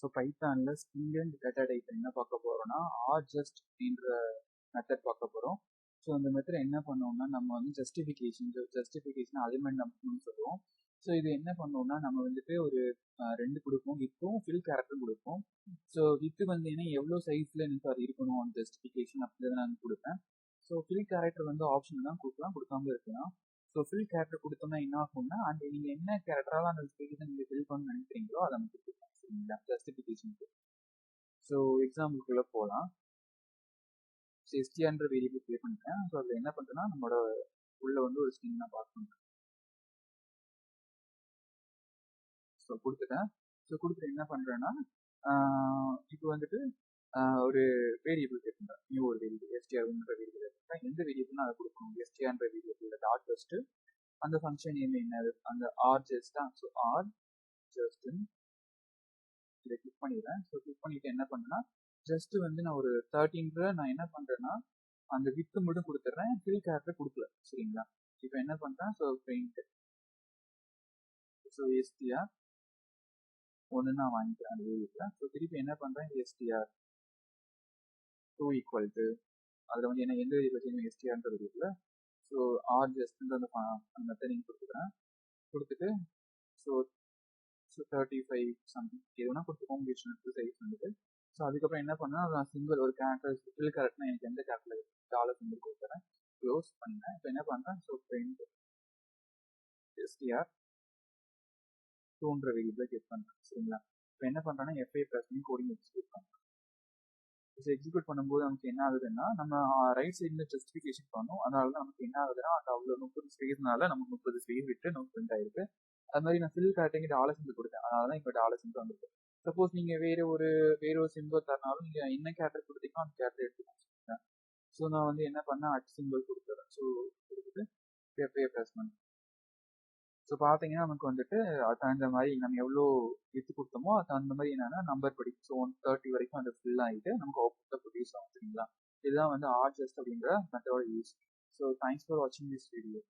So பைத்தானில் string and data type என்ன பார்க்க போகிறோம்னா rjust அப்படின்ற மெத்தட் பார்க்க போகிறோம். ஸோ அந்த மெத்தட் என்ன பண்ணோம்னா நம்ம வந்து ஜஸ்டிஃபிகேஷன் அலிமெண்ட் நம்பர்னு சொல்லுவோம். ஸோ இது என்ன பண்ணோம்னா நம்ம வந்துட்டு ஒரு 2 கொடுப்போம், வித்தும் ஃபில் கேரக்டரும் கொடுப்போம். ஸோ வித்து வந்து ஏன்னா எவ்வளோ சைஸில் எனக்கு அது இருக்கணும் அந்த ஜஸ்டிஃபிகேஷன் அப்படின்றத நான் கொடுப்பேன். ஸோ ஃபில் கேரக்டர் வந்து ஆப்ஷன் தான் கொடுக்கலாம், கொடுக்காம இருக்கலாம். ஸோ ஃபில் கேரக்டர் கொடுத்தோம்னா என்ன ஆகும்னா அந்த நீங்கள் என்ன கேரக்டரால் அந்த ஜஸ்டிஃபிகேஷன் நீங்கள் ஃபில் பண்ணணும்னு நினைக்கிறீங்களோ அதை நம்ம கொடுத்துக்கலாம், சரிங்களா, ஜஸ்டிஃபிகேஷனுக்கு. ஸோ எக்ஸாம்பிளுக்குள்ளே போகலாம். ஸோ எஸ்டிஆர்ன்ற வேரியபிள் க்ரியேட் பண்ணிட்டேன். ஸோ அதில் என்ன பண்ணுறேன்னா நம்மளோட உள்ள வந்து ஒரு ஸ்ட்ரிங் நான் பாஸ் பண்ணுறேன். ஸோ கொடுத்துட்டேன். ஸோ கொடுத்துட்டு என்ன பண்ணுறேன்னா இப்போ வந்துட்டு ஒரு வேரியபிள் க்ரியேட் பண்ணுறேன், நியூ ஒரு வேரியபிள் எஸ்டிஆர்ன்ற வேரியபிள் எடுத்துட்டேன். எந்த வேரியபிள்னு அதை கொடுக்கணும், எஸ்டிஆர்ன்ற வேரியபிள் டாட் ஜஸ்ட் அந்த ஃபங்க்ஷன் நேம் என்னது, அந்த rjust தான். ஸோ rjust இதை கிளிக் பண்ணிடுறேன். ஸோ கிளிக் பண்ணிட்டு என்ன பண்ணுன்னா ஜஸ்ட் வந்து நான் ஒரு 13 நான் என்ன பண்ணுறேன்னா அந்த வித்து மட்டும் கொடுத்துட்றேன், ஃபில் கேரக்டர் கொடுக்கல, சரிங்களா. இப்போ என்ன பண்ணுறேன், ஸோ பிரிண்ட் ஸோ எஸ்டிஆர் ஒன்று நான் வாங்கிக்கிறேன் அந்த வேரியபிள். ஸோ திருப்பி என்ன பண்ணுறேன், எஸ்டிஆர் 2 ஈக்குவல் டு அதில் வந்து என்ன எந்த வேரியபிள் செய்யணும், எஸ்டிஆர்ன்ற வேரியபிள். ஸோ rjustன்ற அந்த மெத்தட் கொடுத்துக்கிறேன். கொடுத்துட்டு ஸோ 35 சம்திங் எதுனா கொடுத்துக்கோங்க, உங்களுக்கு சைஸ் வந்துட்டு. ஸோ அதுக்கப்புறம் என்ன பண்ணால் நான் சிம்பிள் ஒரு கேரக்டர் ஃபில் கேரக்டர்னா எனக்கு எந்த கேரக்டர் டாலர் சிம்பிள் கொடுத்துறேன், க்ளோஸ் பண்ணேன். இப்போ என்ன பண்ணுறேன், ஸோ பிரிண்ட் எஸ்டிஆர் 2ன்ற வேரியபிளை கிளிக் பண்ணுறேன், சரிங்களா. இப்போ என்ன பண்ணுறேன்னா FA ப்ரெஸ் பண்ணி கோடிங் எக்ஸிக்யூட் பண்ணுறேன். ஸோ எக்ஸிக்யூட் பண்ணும்போது நமக்கு என்ன ஆகுதுன்னா நம்ம ரைட் சைடில் ஜஸ்டிஃபிகேஷன் பண்ணோம், அதனால தான் நமக்கு என்ன ஆகுதுன்னா அந்த அவ்வளோ 30 ஸ்பேஸ்னால நமக்கு 30 ஸ்பேஸ் விட்டு நமக்கு பிரிண்ட் ஆயிருக்கு. அது மாதிரி நான் ஃபில் கேரக்டருக்கு டாலர் சிம்பிள் கொடுத்தேன், அதனால தான் இப்போ டாலர் சிம்பிள் வந்துருக்கு. சப்போஸ் நீங்கள் வேற ஒரு சிம்பிள் தரனாலும் நீங்கள் என்ன கேரக்டர் கொடுத்தீங்கன்னா அந்த கேரக்டர் எடுத்துக்கோங்க. ஸோ நான் வந்து என்ன பண்ணேன், சிம்பிள் கொடுத்துறேன். ஸோ கொடுத்துட்டு FA ப்ரெஸ் பண்ணேன். ஸோ பார்த்தீங்கன்னா நமக்கு வந்துட்டு அது தகுந்த மாதிரி நம்ம எவ்வளோ வித்து கொடுத்தோமோ அது அந்த மாதிரி என்னன்னா நம்பர் படி ஸோ 130 வரைக்கும் அது ஃபில் ஆகிட்டு நமக்கு அவுட்புட்டை ப்ரொடியூஸ் ஆகும், சரிங்களா. இதுதான் வந்து rjust அப்படின்ற மெத்தடோட யூஸ். ஸோ தேங்க்ஸ் ஃபார் வாட்சிங் திஸ் வீடியோ.